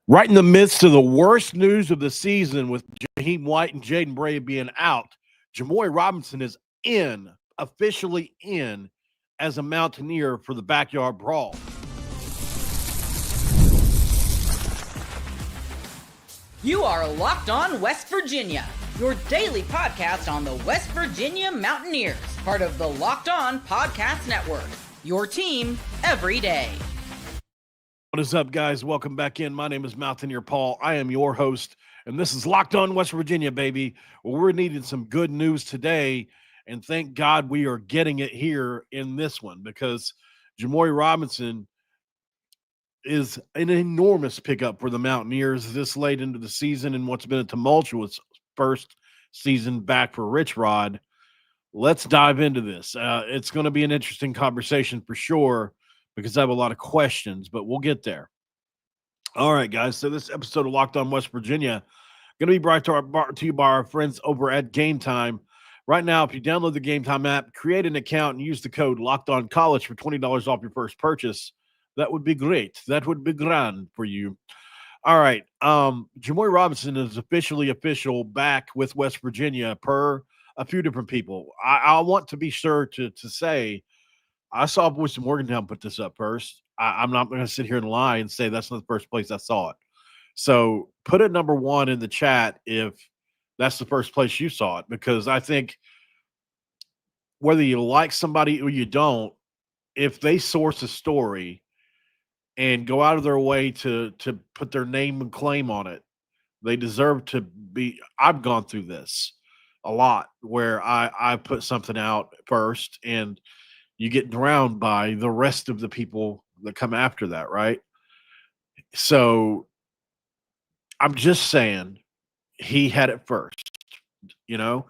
Right in the midst of the worst news of the season with Jaheim White and Jaden Bray being out, Jimmori Robinson is officially in as a Mountaineer for the Backyard Brawl. You are Locked On West Virginia, your daily podcast on the West Virginia Mountaineers, part of the Locked On Podcast Network, your team every day. What is up, guys? Welcome back in. My name is Mountaineer Paul. I am your host, and this is Locked On West Virginia, baby. Well, we're needing some good news today, and thank God we are getting it here in this one because Jamory Robinson is an enormous pickup for the Mountaineers this late into the season and what's been a tumultuous first season back for Rich Rod. Let's dive into this. It's going to be an interesting conversation for sure, because I have a lot of questions, but we'll get there. All right, guys. So this episode of Locked On West Virginia going to be brought to you by our friends over at Game Time. Right now, if you download the Game Time app, create an account, and use the code LOCKEDONCollege for $20 off your first purchase, that would be great. That would be grand for you. All right. Jamory Robinson is official back with West Virginia per a few different people. I want to be sure to say I saw Voice of Morgantown put this up first. I'm not going to sit here and lie and say that's not the first place I saw it. So put it number one in the chat if that's the first place you saw it, because I think whether you like somebody or you don't, if they source a story and go out of their way to put their name and claim on it, they deserve to be. I've gone through this a lot where I put something out first and you get drowned by the rest of the people that come after that, right? So I'm just saying he had it first. You know,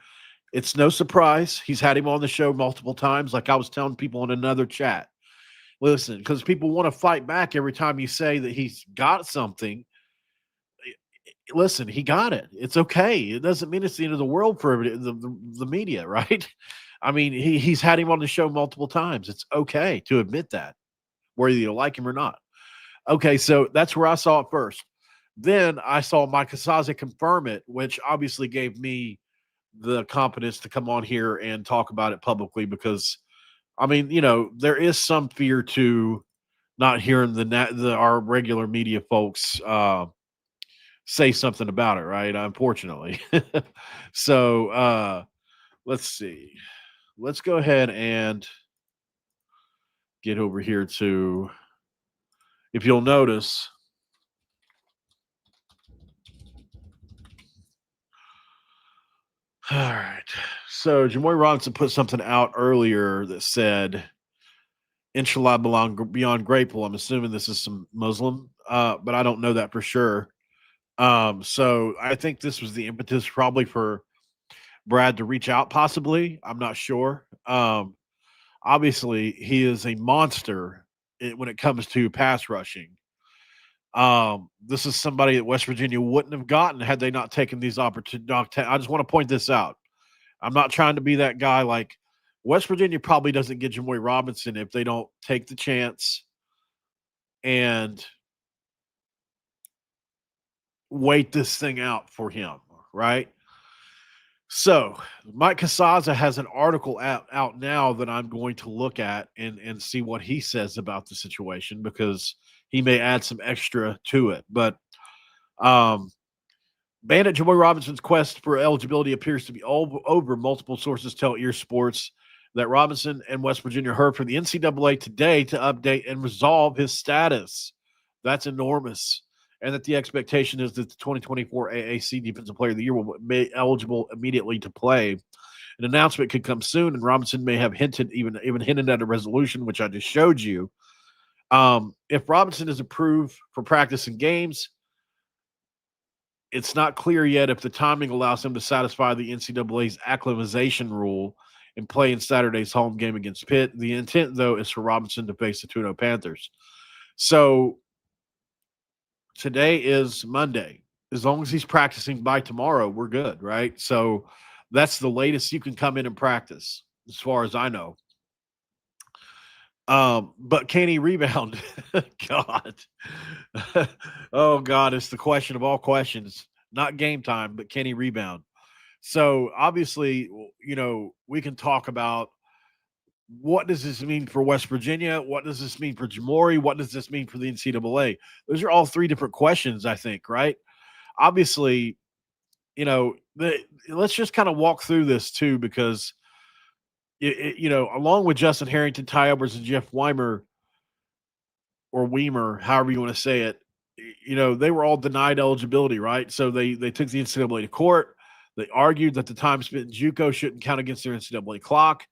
it's no surprise. He's had him on the show multiple times. Like I was telling people in another chat, listen, because people want to fight back every time you say that he's got something. Listen, he got it. It's okay. It doesn't mean it's the end of the world for the media, right? I mean, he's had him on the show multiple times. It's okay to admit that, whether you like him or not. Okay, so that's where I saw it first. Then I saw Mike Casazza confirm it, which obviously gave me the confidence to come on here and talk about it publicly because, I mean, you know, there is some fear to not hearing our regular media folks say something about it, right? Unfortunately. So let's see. Let's go ahead and get over here to, if you'll notice, all right. So Jamory Robinson put something out earlier that said, Inshallah beyond grateful. I'm assuming this is some Muslim, but I don't know that for sure. So I think this was the impetus probably for Brad to reach out, possibly. I'm not sure. Obviously, he is a monster when it comes to pass rushing. This is somebody that West Virginia wouldn't have gotten had they not taken these opportunities. I just want to point this out. I'm not trying to be that guy. Like West Virginia probably doesn't get Jamory Robinson if they don't take the chance and wait this thing out for him, right? So Mike Casazza has an article out now that I'm going to look at and see what he says about the situation, because he may add some extra to it. But Bandit Jamory Robinson's quest for eligibility appears to be over. Multiple sources tell Ear Sports that Robinson and West Virginia heard from the NCAA today to update and resolve his status. That's enormous. And that the expectation is that the 2024 AAC Defensive Player of the Year will be eligible immediately to play. An announcement could come soon, and Robinson may have even hinted at a resolution, which I just showed you. If Robinson is approved for practice and games, it's not clear yet if the timing allows him to satisfy the NCAA's acclimatization rule and play in Saturday's home game against Pitt. The intent, though, is for Robinson to face the 2-0 Panthers. So today is Monday. As long as he's practicing by tomorrow, we're good, right? So that's the latest you can come in and practice, as far as I know. But can he rebound? God. Oh God, it's the question of all questions. Not game time, but can he rebound? So obviously, we can talk about what does this mean for West Virginia? What does this mean for Jamori? What does this mean for the NCAA? Those are all three different questions, I think, right? Obviously, let's just kind of walk through this too, because along with Justin Harrington, Ty Edwards, and Jeff Weimer or Weimer, however you want to say it, they were all denied eligibility, right? So they took the NCAA to court. They argued that the time spent in JUCO shouldn't count against their NCAA clock,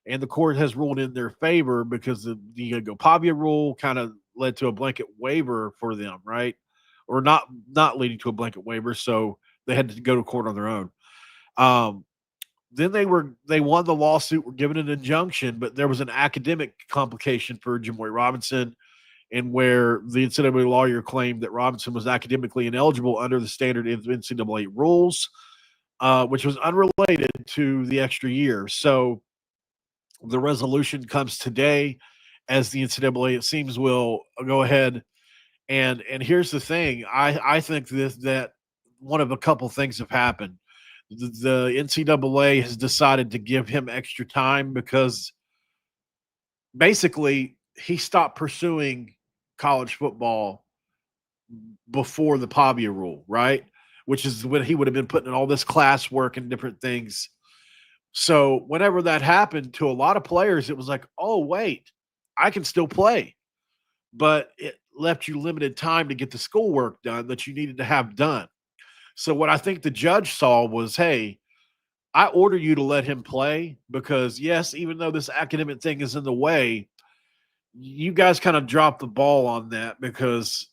and the court has ruled in their favor because the Gopavia rule kind of led to a blanket waiver for them, right? Or not leading to a blanket waiver, so they had to go to court on their own. Then they won the lawsuit, were given an injunction, but there was an academic complication for Jimmori Robinson, and where the NCAA lawyer claimed that Robinson was academically ineligible under the standard NCAA rules, which was unrelated to the extra year. So the resolution comes today, as the NCAA, it seems, will go ahead. And here's the thing. I think that one of a couple things have happened. The NCAA has decided to give him extra time because basically he stopped pursuing college football before the Pavia rule, right? Which is when he would have been putting in all this classwork and different things. So whenever that happened to a lot of players, it was like, oh, wait, I can still play. But it left you limited time to get the schoolwork done that you needed to have done. So what I think the judge saw was, hey, I order you to let him play because, yes, even though this academic thing is in the way, you guys kind of dropped the ball on that because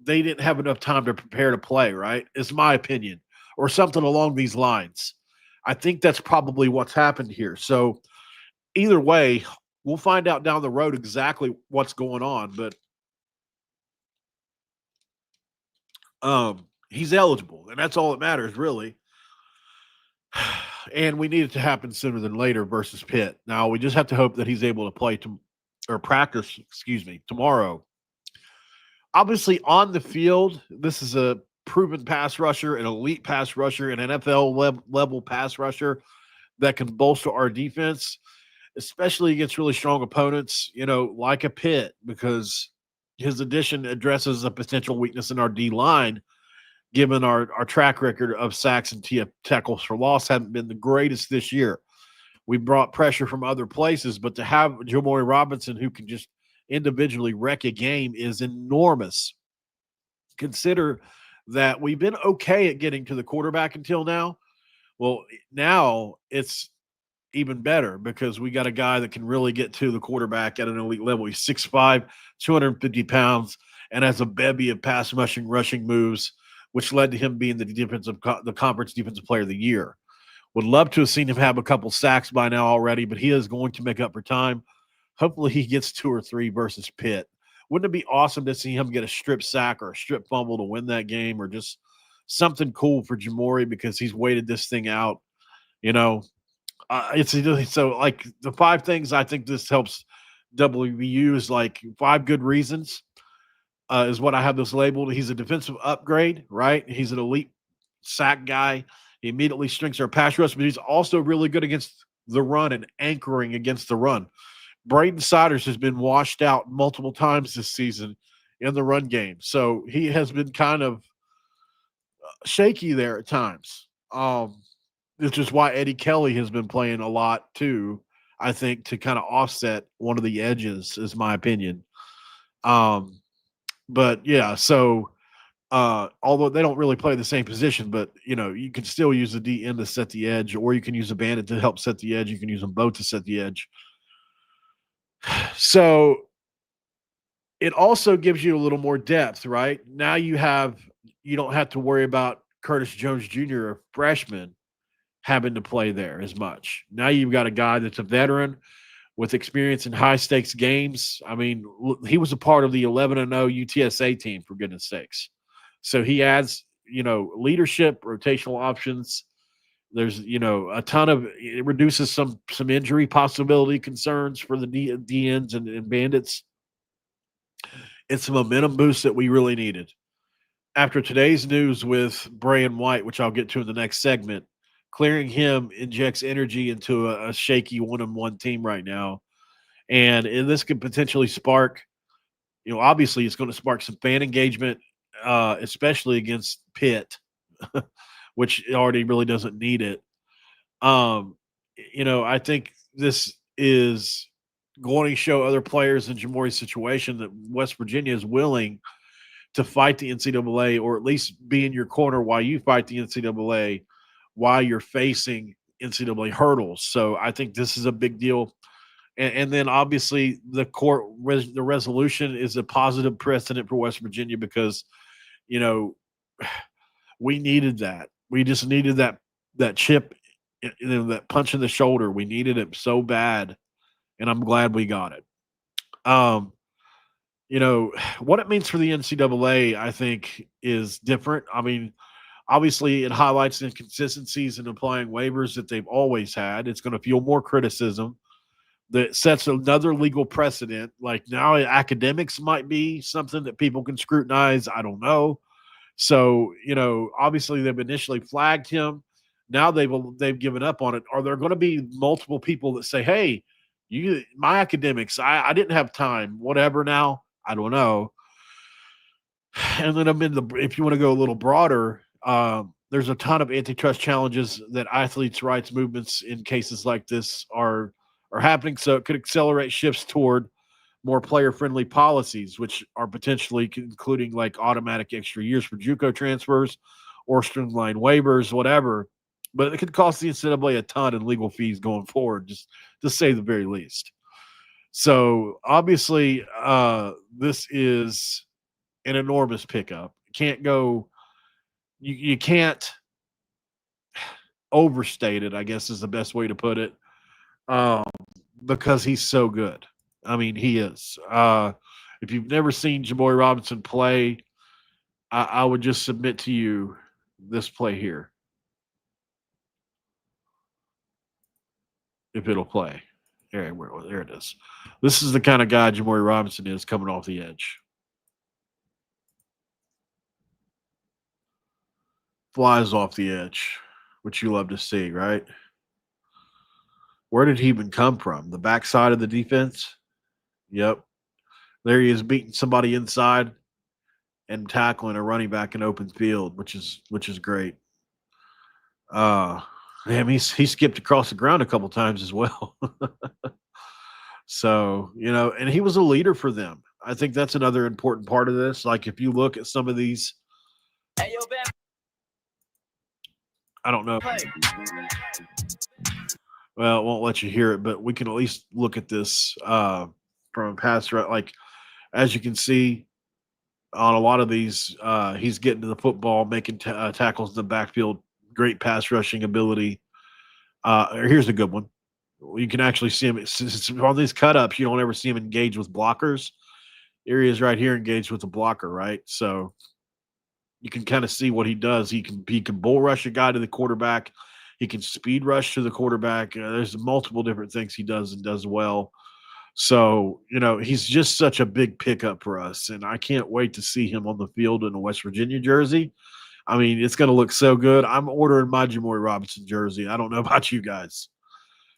they didn't have enough time to prepare to play, right? It's my opinion, or something along these lines. I think that's probably what's happened here. So either way, we'll find out down the road exactly what's going on, but he's eligible, and that's all that matters, really. And we need it to happen sooner than later versus Pitt. Now we just have to hope that he's able to play or practice, tomorrow. Obviously, on the field, this is a proven pass rusher, an elite pass rusher, an NFL level pass rusher that can bolster our defense, especially against really strong opponents, like a Pitt, because his addition addresses a potential weakness in our D line, given our track record of sacks and tackles for loss haven't been the greatest this year. We brought pressure from other places, but to have Jamory Robinson, who can just individually wreck a game, is enormous. Consider that we've been okay at getting to the quarterback until now. Well, now it's even better because we got a guy that can really get to the quarterback at an elite level. He's 6'5", 250 pounds, and has a bevy of pass rushing moves, which led to him being the conference defensive player of the year. Would love to have seen him have a couple sacks by now already, but he is going to make up for time. Hopefully he gets 2 or 3 versus Pitt. Wouldn't it be awesome to see him get a strip sack or a strip fumble to win that game, or just something cool for Jimmori because he's waited this thing out? It's so, like, the 5 things I think this helps WVU is like 5 good reasons. Is what I have this labeled. He's a defensive upgrade, right? He's an elite sack guy. He immediately strengthens our pass rush, but he's also really good against the run and anchoring against the run. Braden Siders has been washed out multiple times this season in the run game. So he has been kind of shaky there at times, which is why Eddie Kelly has been playing a lot too, I think, to kind of offset one of the edges, is my opinion. But yeah, so although they don't really play the same position, but you can still use the DN to set the edge, or you can use a bandit to help set the edge. You can use them both to set the edge. So it also gives you a little more depth, right? Now you don't have to worry about Curtis Jones Jr., a freshman, having to play there as much. Now you've got a guy that's a veteran with experience in high-stakes games. I mean, he was a part of the 11-0 UTSA team, for goodness sakes. So he adds, leadership, rotational options. There's, a ton of – it reduces some injury possibility concerns for the DNs and bandits. It's a momentum boost that we really needed. After today's news with Bray White, which I'll get to in the next segment, clearing him injects energy into a shaky one-on-one team right now, and this could potentially spark. Obviously, it's going to spark some fan engagement, especially against Pitt, which already really doesn't need it. Um, I think this is going to show other players in Jamori's situation that West Virginia is willing to fight the NCAA, or at least be in your corner while you fight the NCAA, while you're facing NCAA hurdles. So I think this is a big deal. And then obviously the resolution is a positive precedent for West Virginia because you know we needed that. We just needed that chip, that punch in the shoulder. We needed it so bad, and I'm glad we got it. Um, what it means for the NCAA, I think, is different. I mean, obviously, it highlights inconsistencies in applying waivers that they've always had. It's going to feel more criticism that sets another legal precedent. Like now, academics might be something that people can scrutinize. I don't know. So, obviously they've initially flagged him. Now they've given up on it. Are there going to be multiple people that say, "Hey, my academics, I didn't have time, whatever." Now I don't know. And then if you want to go a little broader, there's a ton of antitrust challenges that athletes' rights movements in cases like this are happening. So it could accelerate shifts toward more player-friendly policies, which are potentially including like automatic extra years for JUCO transfers or streamlined waivers, whatever. But it could cost the NCAA a ton in legal fees going forward, just to say the very least. So obviously, this is an enormous pickup. You can't overstate it, I guess is the best way to put it, um, because he's so good. I mean, he is. If you've never seen Jimmori Robinson play, I would just submit to you this play here, if it'll play. There it is. This is the kind of guy Jimmori Robinson is coming off the edge. Flies off the edge, which you love to see, right? Where did he even come from? The backside of the defense? Yep. There he is beating somebody inside and tackling a running back in open field, which is great. Uh Damn, he skipped across the ground a couple times as well. So, and he was a leader for them. I think that's another important part of this. Like if you look at some of these, I don't know. Well, it won't let you hear it, but we can at least look at this from a pass route. Like as you can see on a lot of these, he's getting to the football, making tackles in the backfield. Great pass rushing ability. Here's a good one. You can actually see him on these cut ups. You don't ever see him engage with blockers. Here he is right here, engaged with the blocker, right? So you can kind of see what he does. He can bull rush a guy to the quarterback. He can speed rush to the quarterback. There's multiple different things he does and does well. So, he's just such a big pickup for us. And I can't wait to see him on the field in a West Virginia jersey. I mean, it's going to look so good. I'm ordering my Jamory Robinson jersey. I don't know about you guys.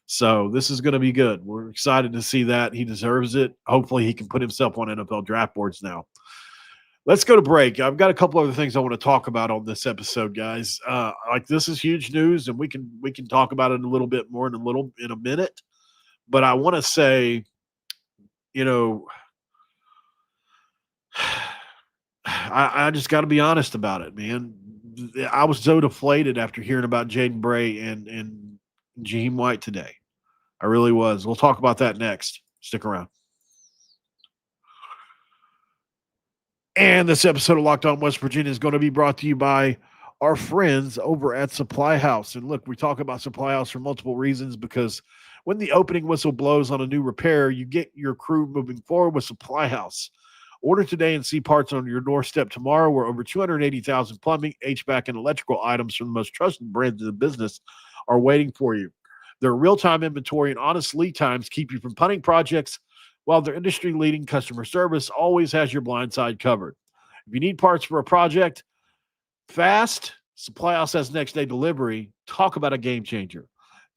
So this is going to be good. We're excited to see that. He deserves it. Hopefully he can put himself on NFL draft boards now. Let's go to break. I've got a couple other things I want to talk about on this episode, guys. Like this is huge news, and we can talk about it a little bit more in a minute. But I want to say, I just got to be honest about it, man. I was so deflated after hearing about Jaden Bray and Jaheim White today. I really was. We'll talk about that next. Stick around. And this episode of Locked On West Virginia is going to be brought to you by our friends over at Supply House. And look, we talk about Supply House for multiple reasons because when the opening whistle blows on a new repair, you get your crew moving forward with Supply House. Order today and see parts on your doorstep tomorrow, where over 280,000 plumbing, HVAC, and electrical items from the most trusted brands in the business are waiting for you. Their real-time inventory and honest lead times keep you from punting projects, while their industry-leading customer service always has your blind side covered. If you need parts for a project, fast, Supply House has next day delivery. Talk about a game changer.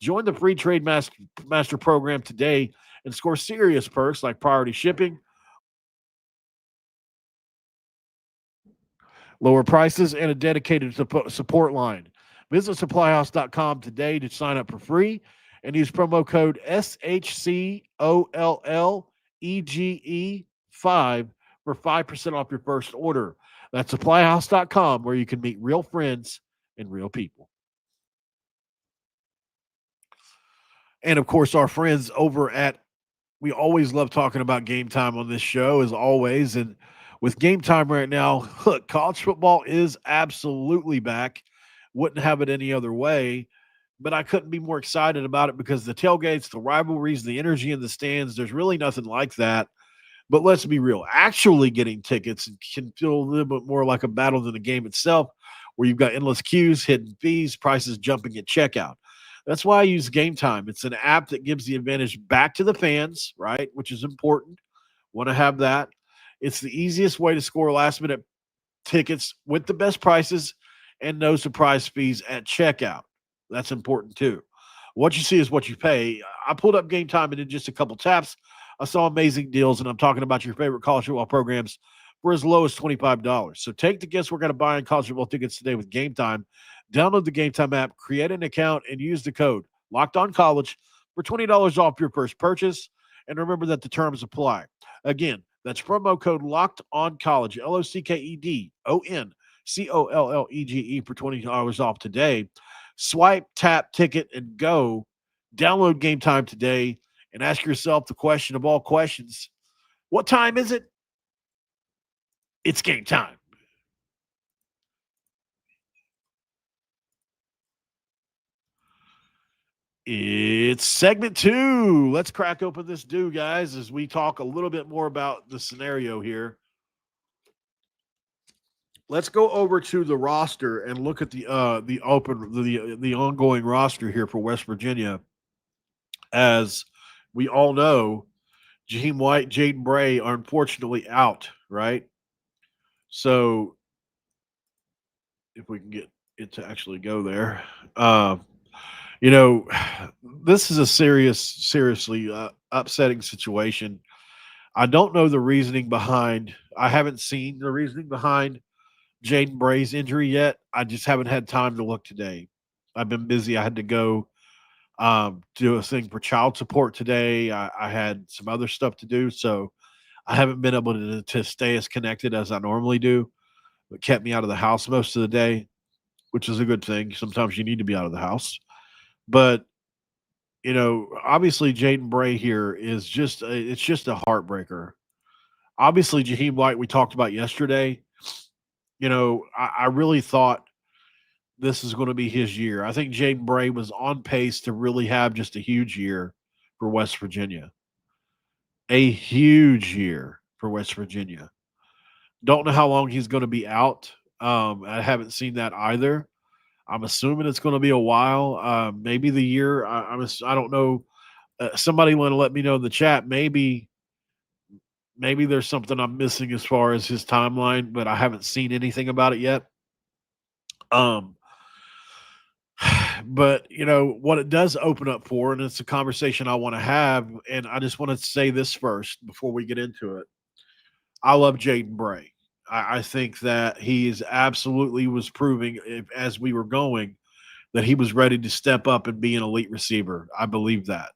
Join the free Master program today and score serious perks like priority shipping, lower prices, and a dedicated support line. Visit supplyhouse.com today to sign up for free and use promo code SHCOLLEGE5 for 5% off your first order. That's supplyhouse.com where you can meet real friends and real people. And of course, our friends over at we always love talking about Game Time on this show, as always. And with Game Time right now, look, college football is absolutely back. Wouldn't have it any other way. But I couldn't be more excited about it because the tailgates, the rivalries, the energy in the stands, there's really nothing like that. But let's be real, actually getting tickets can feel a little bit more like a battle than the game itself, where you've got endless queues, hidden fees, prices jumping at checkout. That's why I use Game Time. It's an app that gives the advantage back to the fans, right? Which is important. Want to have that. It's the easiest way to score last minute tickets with the best prices and no surprise fees at checkout. That's important too. What you see is what you pay. I pulled up Game Time and in just a couple taps, I saw amazing deals, and I'm talking about your favorite college football programs for as low as $25. So take the guesswork out of buying college football tickets today with Game Time. Download the Game Time app, create an account, and use the code Locked On College for $20 off your first purchase. And remember that the terms apply. Again, that's promo code Locked On College, LOCKEDONCOLLEGE for $20 off today. Swipe, tap, ticket, and go. Download Game Time today and ask yourself the question of all questions. What time is it? It's game time. It's segment 2. Let's crack open this guys, as we talk a little bit more about the scenario here. Let's go over to the roster and look at the ongoing roster here for West Virginia. As we all know, Jaheim White, Jaden Bray are unfortunately out, right? So if we can get it to actually go there, this is a seriously upsetting situation. I don't know the reasoning behind. I haven't seen the reasoning behind Jaden Bray's injury yet. I just haven't had time to look today. I've been busy. I had to go do a thing for child support today. I had some other stuff to do, so I haven't been able to stay as connected as I normally do. It kept me out of the house most of the day, which is a good thing. Sometimes you need to be out of the house. But, obviously Jaden Bray here is it's just a heartbreaker. Obviously, Jaheim White, we talked about yesterday. I really thought this is going to be his year. I think Jaden Bray was on pace to really have just a huge year for West Virginia. A huge year for West Virginia. Don't know how long he's going to be out. I haven't seen that either. I'm assuming it's going to be a while. Maybe the year. I don't know. Somebody want to let me know in the chat. Maybe there's something I'm missing as far as his timeline, but I haven't seen anything about it yet. But what it does open up for, and it's a conversation I want to have, and I just want to say this first before we get into it. I love Jaden Bray. I think that he is absolutely was proving as we were going that he was ready to step up and be an elite receiver. I believe that.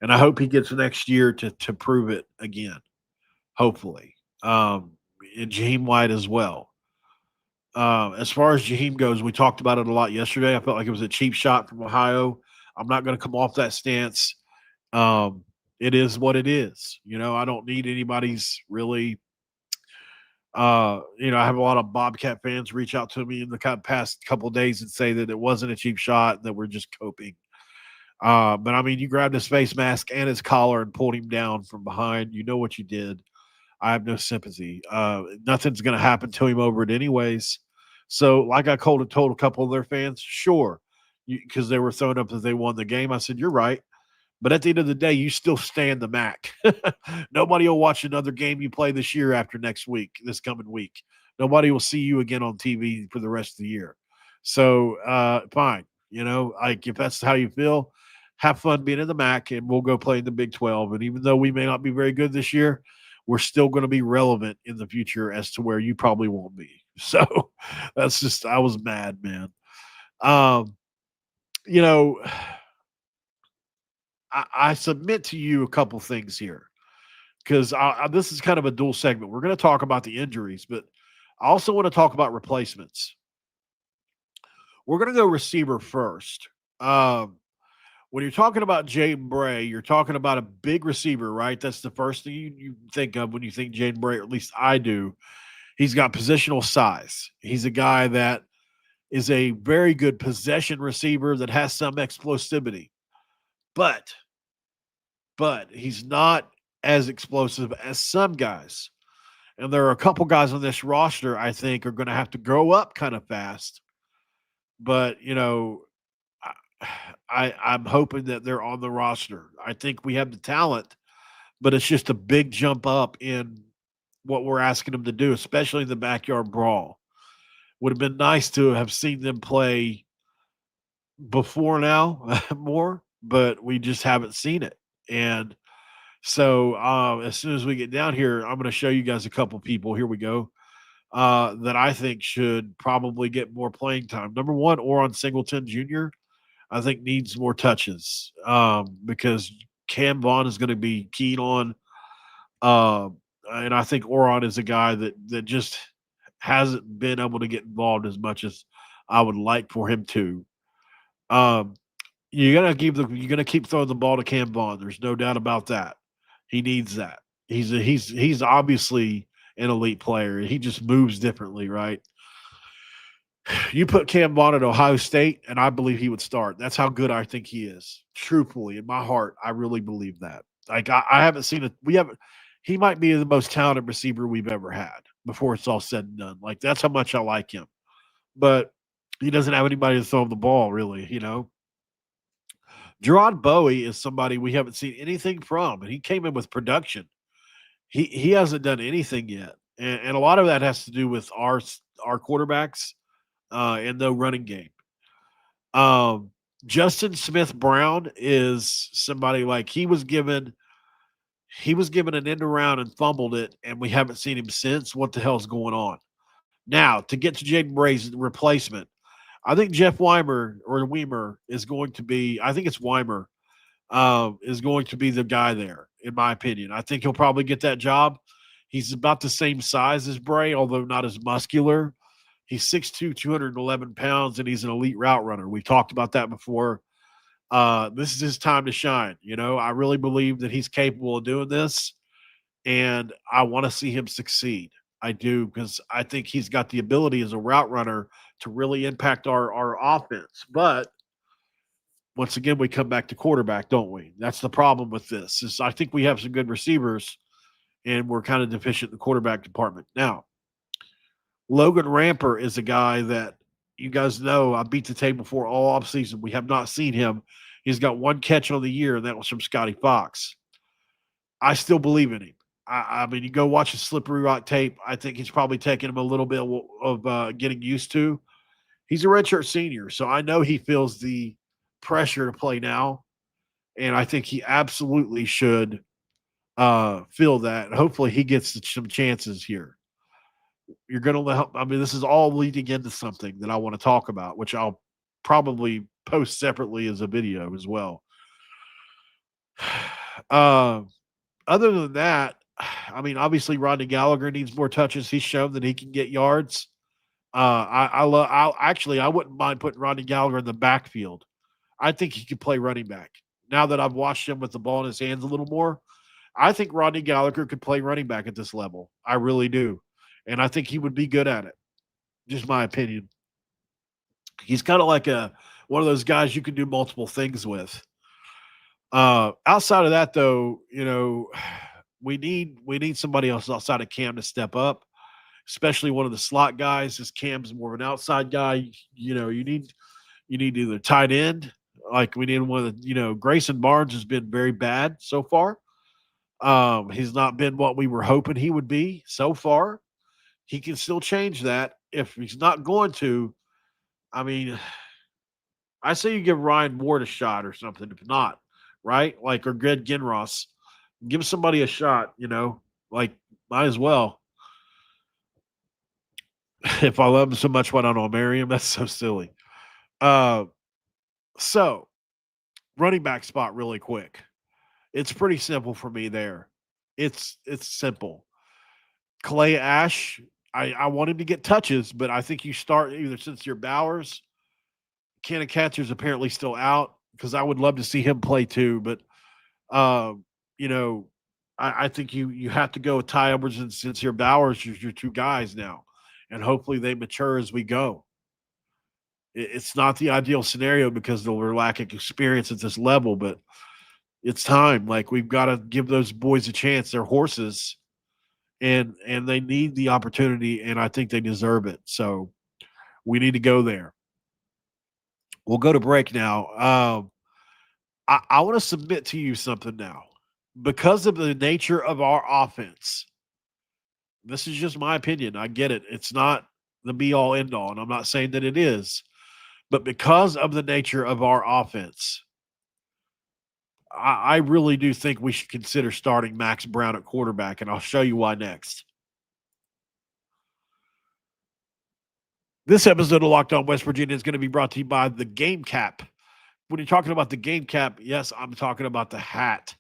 And I hope he gets next year to prove it again, hopefully. And Jaheim White as well. As far as Jaheim goes, we talked about it a lot yesterday. I felt like it was a cheap shot from Ohio. I'm not going to come off that stance. It is what it is. I don't need anybody's really I have a lot of Bobcat fans reach out to me in the past couple of days and say that it wasn't a cheap shot and that we're just coping. But I mean, you grabbed his face mask and his collar and pulled him down from behind. You know what you did. I have no sympathy. Nothing's going to happen to him over it anyways. So like I told a couple of their fans, sure, because they were throwing up that they won the game. I said, you're right. But at the end of the day, you still stand the MAC. Nobody will watch another game you play this year after this coming week. Nobody will see you again on TV for the rest of the year. So fine, like if that's how you feel, have fun being in the MAC, and we'll go play in the Big 12. And even though we may not be very good this year, we're still going to be relevant in the future as to where you probably won't be. So that's just I was mad, man. Um, you know, I submit to you a couple things here because this is kind of a dual segment. We're going to talk about the injuries, but I also want to talk about replacements. We're going to go receiver first. When you're talking about Jaden Bray, you're talking about a big receiver, right? That's the first thing you think of when you think Jaden Bray, or at least I do. He's got positional size. He's a guy that is a very good possession receiver that has some explosivity. But he's not as explosive as some guys. And there are a couple guys on this roster I think are going to have to grow up kind of fast. But, I'm hoping that they're on the roster. I think we have the talent, but it's just a big jump up in what we're asking them to do, especially the backyard brawl. Would have been nice to have seen them play before now more, but we just haven't seen it. And so as soon as we get down here, I'm going to show you guys a couple people. Here we go. That I think should probably get more playing time. Number one, Oron Singleton Jr. I think needs more touches because Cam Vaughn is going to be keen on, uh, and I think Oron is a guy that just hasn't been able to get involved as much as I would like for him to. Um, you're gonna keep throwing the ball to Cam Vaughn. There's no doubt about that. He needs that. He's obviously an elite player. He just moves differently, right? You put Cam Vaughn at Ohio State, and I believe he would start. That's how good I think he is. Truthfully, in my heart, I really believe that. Like I haven't seen it. We haven't. He might be the most talented receiver we've ever had before it's all said and done. Like that's how much I like him. But he doesn't have anybody to throw him the ball, really. Gerard Bowie is somebody we haven't seen anything from, and he came in with production. He hasn't done anything yet, and a lot of that has to do with our quarterbacks and the running game. Um, Justin Smith Brown is somebody like he was given an end around and fumbled it, and we haven't seen him since. What the hell's going on? Now to get to Jaden Bray's replacement, I think Jeff Weimer or Weimer is going to be. I think it's Weimer is going to be the guy there, in my opinion. I think he'll probably get that job. He's about the same size as Bray, although not as muscular. He's 6'2", 211 pounds, and he's an elite route runner. We've talked about that before. This is his time to shine. I really believe that he's capable of doing this, and I want to see him succeed. I do, because I think he's got the ability as a route runner to really impact our offense. But once again, we come back to quarterback, don't we? That's the problem with this. Is I think we have some good receivers, and we're kind of deficient in the quarterback department. Now, Logan Ramper is a guy that you guys know I beat the table for all offseason. We have not seen him. He's got one catch on the year, and that was from Scotty Fox. I still believe in him. I mean, you go watch his slippery rock tape. I think he's probably taking him a little bit of getting used to. He's a redshirt senior, so I know he feels the pressure to play now, and I think he absolutely should feel that. Hopefully, he gets some chances here. You're going to help. I mean, this is all leading into something that I want to talk about, which I'll probably post separately as a video as well. Other than that, I mean, obviously Rodney Gallagher needs more touches. He's shown that he can get yards. I wouldn't mind putting Rodney Gallagher in the backfield. I think he could play running back. Now that I've watched him with the ball in his hands a little more, I think Rodney Gallagher could play running back at this level. I really do. And I think he would be good at it. Just my opinion. He's kind of like one of those guys you can do multiple things with. Outside of that, though, we need somebody else outside of Cam to step up, especially one of the slot guys. As Cam's more of an outside guy, you need either tight end, like we need one of the, Grayson Barnes has been very bad so far. He's not been what we were hoping he would be so far. He can still change that. If he's not going to, I mean, I say you give Ryan Ward a shot or something. If not, right? Like, or Greg Ginross, give somebody a shot, like, might as well. If I love him so much, why don't I marry him? That's so silly. Uh, so, running back spot really quick. It's pretty simple for me there. It's simple. Clay Ash, I want him to get touches, but I think you start either since your Bowers. Cannon Catcher's apparently still out because I would love to see him play too, but uh, you know, I think you have to go with Ty Edwards and Sincere Bowers as your two guys now, and hopefully they mature as we go. It's not the ideal scenario because they're lacking experience at this level, but it's time. Like, we've got to give those boys a chance. They're horses, and they need the opportunity, and I think they deserve it. So we need to go there. We'll go to break now. I want to submit to you something now. Because of the nature of our offense, this is just my opinion. I get it. It's not the be all end all, and I'm not saying that it is. But because of the nature of our offense, I really do think we should consider starting Max Brown at quarterback, and I'll show you why next. This episode of Locked On West Virginia is going to be brought to you by the Game Cap. When you're talking about the Game Cap, yes, I'm talking about the hat.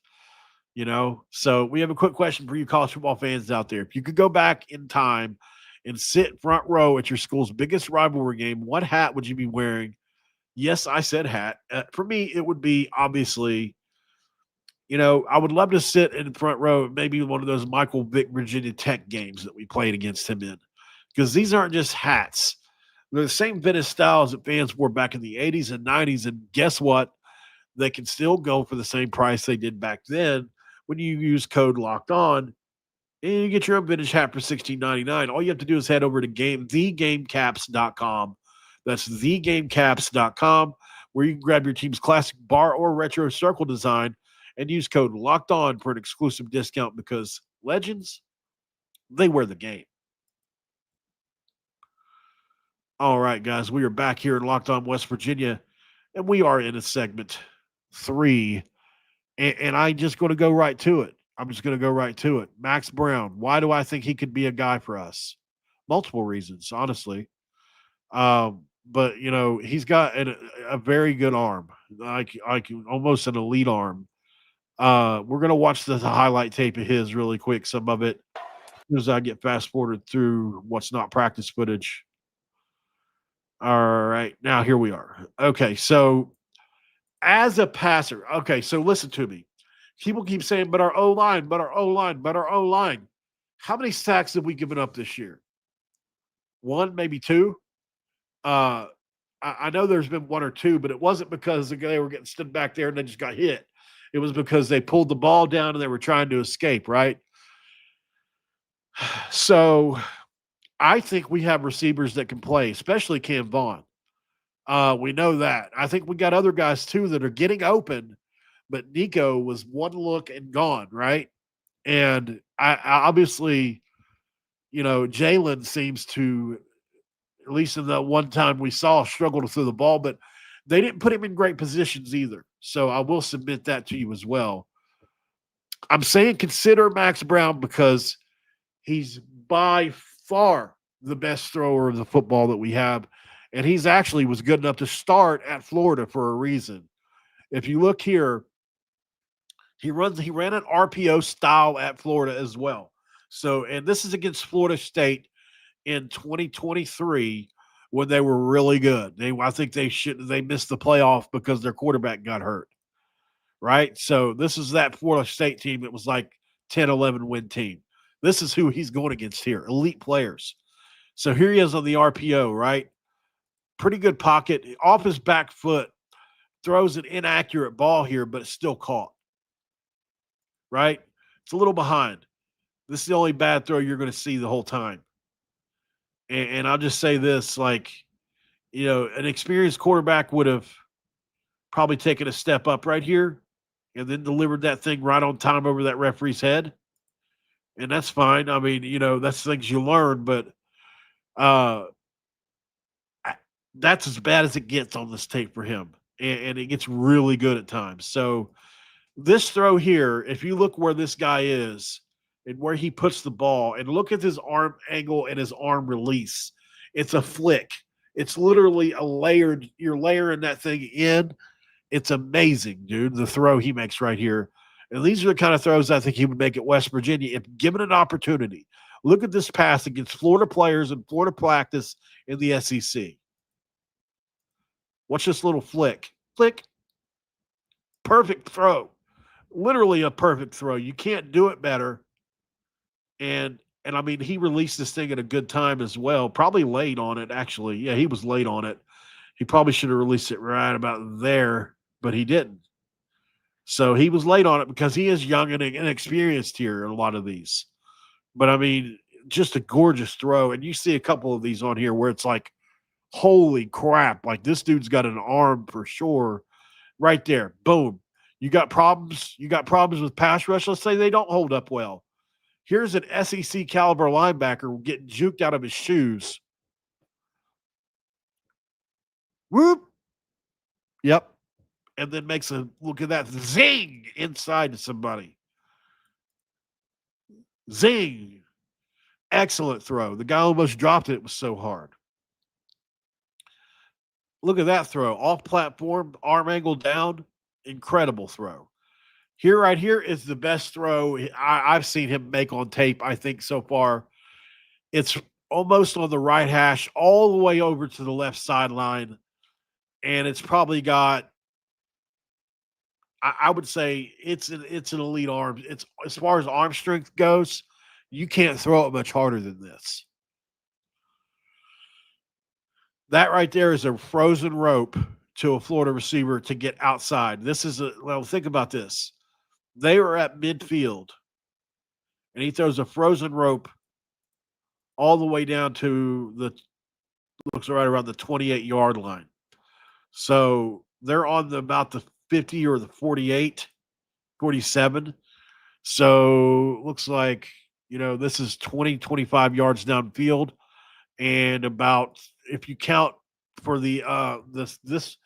So we have a quick question for you college football fans out there. If you could go back in time and sit front row at your school's biggest rivalry game, what hat would you be wearing? Yes, I said hat. For me, it would be obviously, I would love to sit in the front row, maybe one of those Michael Vick Virginia Tech games that we played against him in, because these aren't just hats. They're the same vintage styles that fans wore back in the 80s and 90s. And guess what? They can still go for the same price they did back then when you use code Locked On, and you get your own vintage hat for $16.99. All you have to do is head over to thegamecaps.com. That's thegamecaps.com, where you can grab your team's classic bar or retro circle design and use code Locked On for an exclusive discount, because legends, they wear the game. All right, guys, we are back here in Locked On West Virginia, and we are in a segment 3. And I'm just going to go right to it. Max Brown. Why do I think he could be a guy for us? Multiple reasons, honestly. But he's got a very good arm, like almost an elite arm. We're gonna watch the highlight tape of his really quick. Some of it, as I get fast forwarded through what's not practice footage. All right, now here we are. Okay, so as a passer, so listen to me. People keep saying, but our O-line, but our O-line, but our O-line. How many sacks have we given up this year? 1, maybe 2. I know there's been 1 or 2, but it wasn't because they were getting stood back there and they just got hit. It was because they pulled the ball down and they were trying to escape, right? So I think we have receivers that can play, especially Cam Vaughn. We know that. I think we got other guys too that are getting open, but Nico was one look and gone, right? And I obviously, Jalen seems to, at least in the one time we saw, struggle to throw the ball, but they didn't put him in great positions either. So I will submit that to you as well. I'm saying consider Max Brown because he's by far the best thrower of the football that we have. And he's actually was good enough to start at Florida for a reason. If you look here, he ran an RPO style at Florida as well. So, and this is against Florida State in 2023 when they were really good. I think they missed the playoff because their quarterback got hurt. Right? So this is that Florida State team that was like 10-11 win team. This is who he's going against here, elite players. So here he is on the RPO, right? Pretty good pocket, off his back foot, throws an inaccurate ball here, but it's still caught. Right? It's a little behind. This is the only bad throw you're going to see the whole time. And I'll just say this, an experienced quarterback would have probably taken a step up right here and then delivered that thing right on time over that referee's head. and that's fine. I mean, that's things you learn, but uh, I, that's as bad as it gets on this tape for him, and it gets really good at times. So this throw here, if you look where this guy is and where he puts the ball, and look at his arm angle and his arm release, it's a flick. It's literally a layered. You're layering that thing in. It's amazing, dude, the throw he makes right here. And these are the kind of throws I think he would make at West Virginia if given an opportunity. Look at this pass against Florida players in Florida practice in the SEC. Watch this little flick. Flick. Perfect throw. Literally a perfect throw. You can't do it better. And I mean, he released this thing at a good time as well. Probably late on it, actually. Yeah, he was late on it. He probably should have released it right about there, but he didn't. So he was late on it because he is young and inexperienced here in a lot of these. But I mean, just a gorgeous throw. And you see a couple of these on here where it's like, holy crap, like this dude's got an arm for sure. Right there. Boom. You got problems. You got problems with pass rush. Let's say they don't hold up well. Here's an SEC caliber linebacker getting juked out of his shoes. Whoop. Yep. And then makes a look at that zing inside to somebody. Zing. Excellent throw. The guy almost dropped it. It was so hard. Look at that throw. Off platform, arm angle down. Incredible throw. Here, right here, is the best throw I've seen him make on tape, I think, so far. It's almost on the right hash, all the way over to the left sideline. And it's probably got, I would say, it's an elite arm. It's as far as arm strength goes, you can't throw it much harder than this. That right there is a frozen rope to a Florida receiver to get outside. This is think about this. They were at midfield, and he throws a frozen rope all the way down to looks right around the 28-yard line. So they're on about the 50 or the 48, 47. So looks like, this is 20, 25 yards downfield, and about, if you count for the this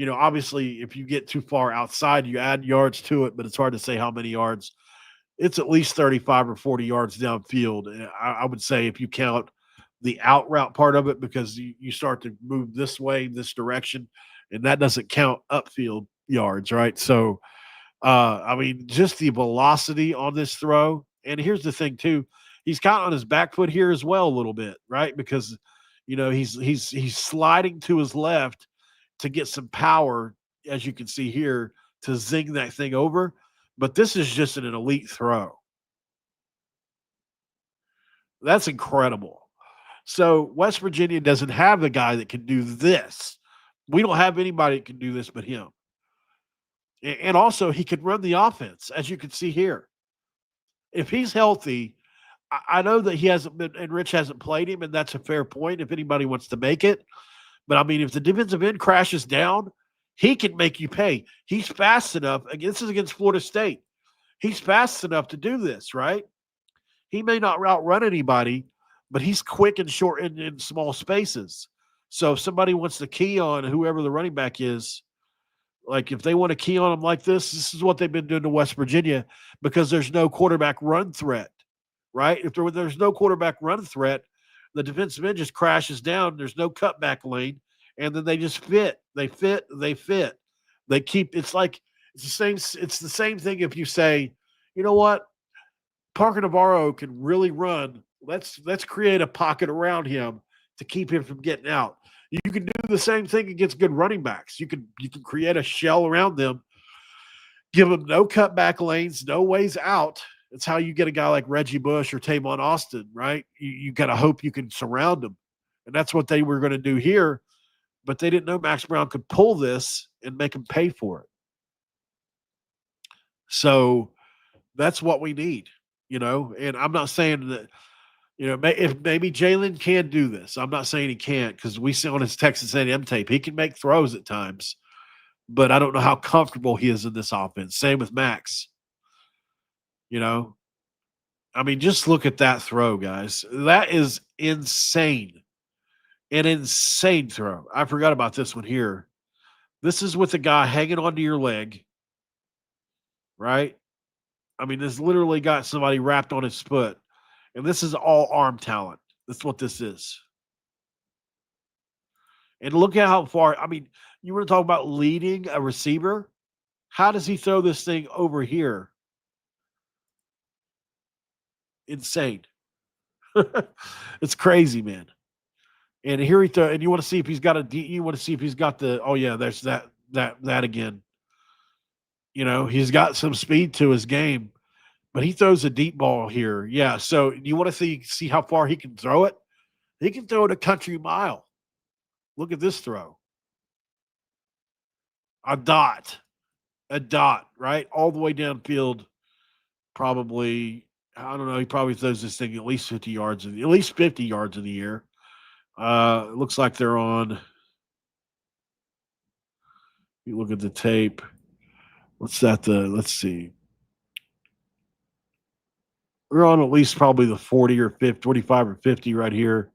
obviously if you get too far outside, you add yards to it, but it's hard to say how many yards. It's at least 35 or 40 yards downfield. I would say if you count the out route part of it, because you start to move this way, this direction, and that doesn't count upfield yards, right? So, I mean, just the velocity on this throw. And here's the thing too, he's kind of on his back foot here as well a little bit, right? Because he's sliding to his left to get some power, as you can see here, to zing that thing over. But this is just an elite throw. That's incredible. So West Virginia doesn't have a guy that can do this. We don't have anybody that can do this but him. And also, he can run the offense, as you can see here. If he's healthy, I know that he hasn't been, and Rich hasn't played him, and that's a fair point if anybody wants to make it. But I mean, if the defensive end crashes down, he can make you pay. He's fast enough. This is against Florida State. He's fast enough to do this, right? He may not outrun anybody, but he's quick and short in small spaces. So if somebody wants to key on whoever the running back is, like if they want to key on him like this is what they've been doing to West Virginia, because there's no quarterback run threat, right? If there's no quarterback run threat, the defensive end just crashes down. There's no cutback lane, and then they just fit. They fit. They keep. It's the same. It's the same thing if you say, you know what, Parker Navarro can really run. Let's create a pocket around him to keep him from getting out. You can do the same thing against good running backs. You can create a shell around them, give them no cutback lanes, no ways out. It's how you get a guy like Reggie Bush or Tavon Austin, right? You got to hope you can surround them. And that's what they were going to do here. But they didn't know Max Brown could pull this and make him pay for it. So that's what we need, And I'm not saying that, if maybe Jalen can do this. I'm not saying he can't, because we see on his Texas A&M tape, he can make throws at times. But I don't know how comfortable he is in this offense. Same with Max. I mean, just look at that throw, guys. That is insane. An insane throw. I forgot about this one here. This is with a guy hanging onto your leg, right? I mean, this literally got somebody wrapped on his foot. And this is all arm talent. That's what this is. And look at how far. I mean, you want to talk about leading a receiver? How does he throw this thing over here? Insane. It's crazy, man. And here he throw, and you want to see if he's got you want to see if he's got the. Oh yeah, there's that again. You know, he's got some speed to his game, but he throws a deep ball here. Yeah. So you want to see how far he can throw it? He can throw it a country mile. Look at this throw. A dot, right? All the way downfield. Probably, I don't know. He probably throws this thing at least 50 yards, at least 50 yards in the air. It looks like they're on. You look at the tape. What's that? Let's see. We're on at least probably the 40 or 50, 45 or 50 right here.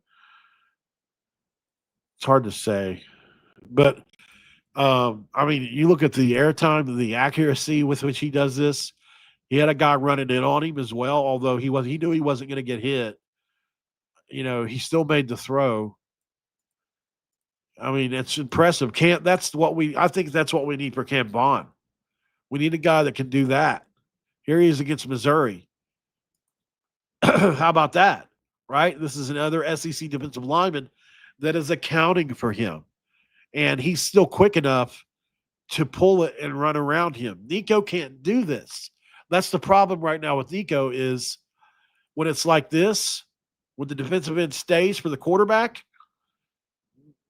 It's hard to say. But, I mean, you look at the airtime and the accuracy with which he does this. He had a guy running in on him as well, although he knew he wasn't going to get hit. You know, he still made the throw. I mean, it's impressive. I think that's what we need for Cam Vaughn. We need a guy that can do that. Here he is against Missouri. How about that? Right? This is another SEC defensive lineman that is accounting for him. And he's still quick enough to pull it and run around him. Nico can't do this. That's the problem right now with Nico is when it's like this, when the defensive end stays for the quarterback,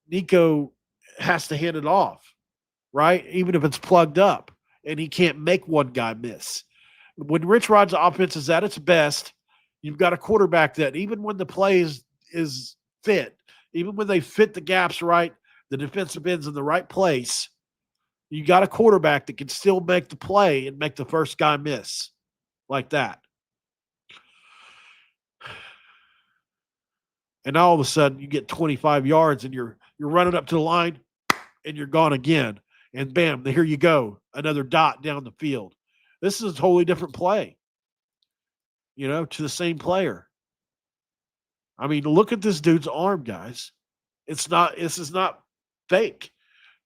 Nico has to hand it off, right? Even if it's plugged up, and he can't make one guy miss. When Rich Rod's offense is at its best, you've got a quarterback that even when the play is fit, even when they fit the gaps right, the defensive end's in the right place, you got a quarterback that can still make the play and make the first guy miss like that. And all of a sudden you get 25 yards and you're running up to the line and you're gone again. And bam, here you go. Another dot down the field. This is a totally different play, you know, to the same player. I mean, look at this dude's arm, guys. This is not fake,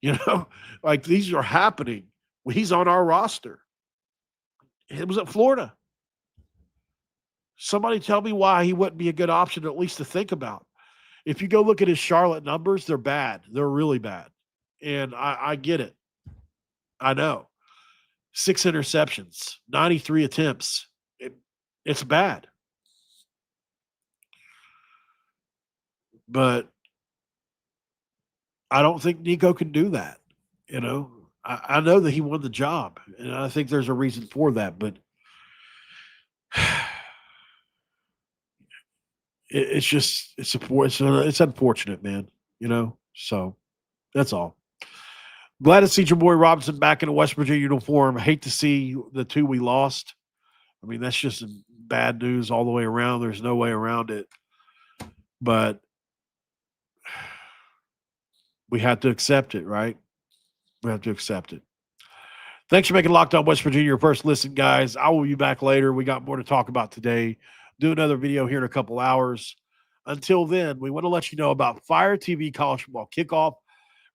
you know, like these are happening. He's on our roster. It was at Florida. Somebody tell me why he wouldn't be a good option, at least to think about. If you go look at his Charlotte numbers, they're bad. They're really bad. And I get it. I know. 6 interceptions, 93 attempts. It's bad. But I don't think Nico can do that. You know, I know that he won the job, and I think there's a reason for that. But it's unfortunate, man. You know, so that's all. Glad to see Jimmori Robinson back in a West Virginia uniform. I hate to see the two we lost. I mean, that's just bad news all the way around. There's no way around it. But we have to accept it, right? We have to accept it. Thanks for making Locked On West Virginia your first listen, guys. I will be back later. We got more to talk about today. Do another video here in a couple hours. Until then, we want to let you know about Fire TV College Football Kickoff.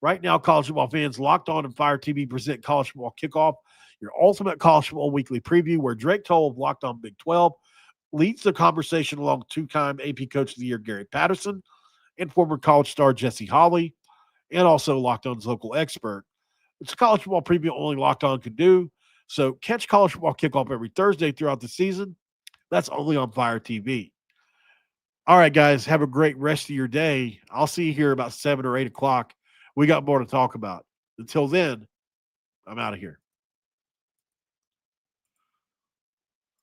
Right now, college football fans, Locked On and Fire TV present College Football Kickoff, your ultimate college football weekly preview, where Drake Toll of Locked On Big 12 leads the conversation along two-time AP Coach of the Year Gary Patterson and former college star Jesse Holley, and also Locked On's local expert. It's a college football preview only Locked On can do. So catch College Football Kickoff every Thursday throughout the season. That's only on Fire TV. All right, guys, have a great rest of your day. I'll see you here about 7 or 8 o'clock. We got more to talk about. Until then, I'm out of here.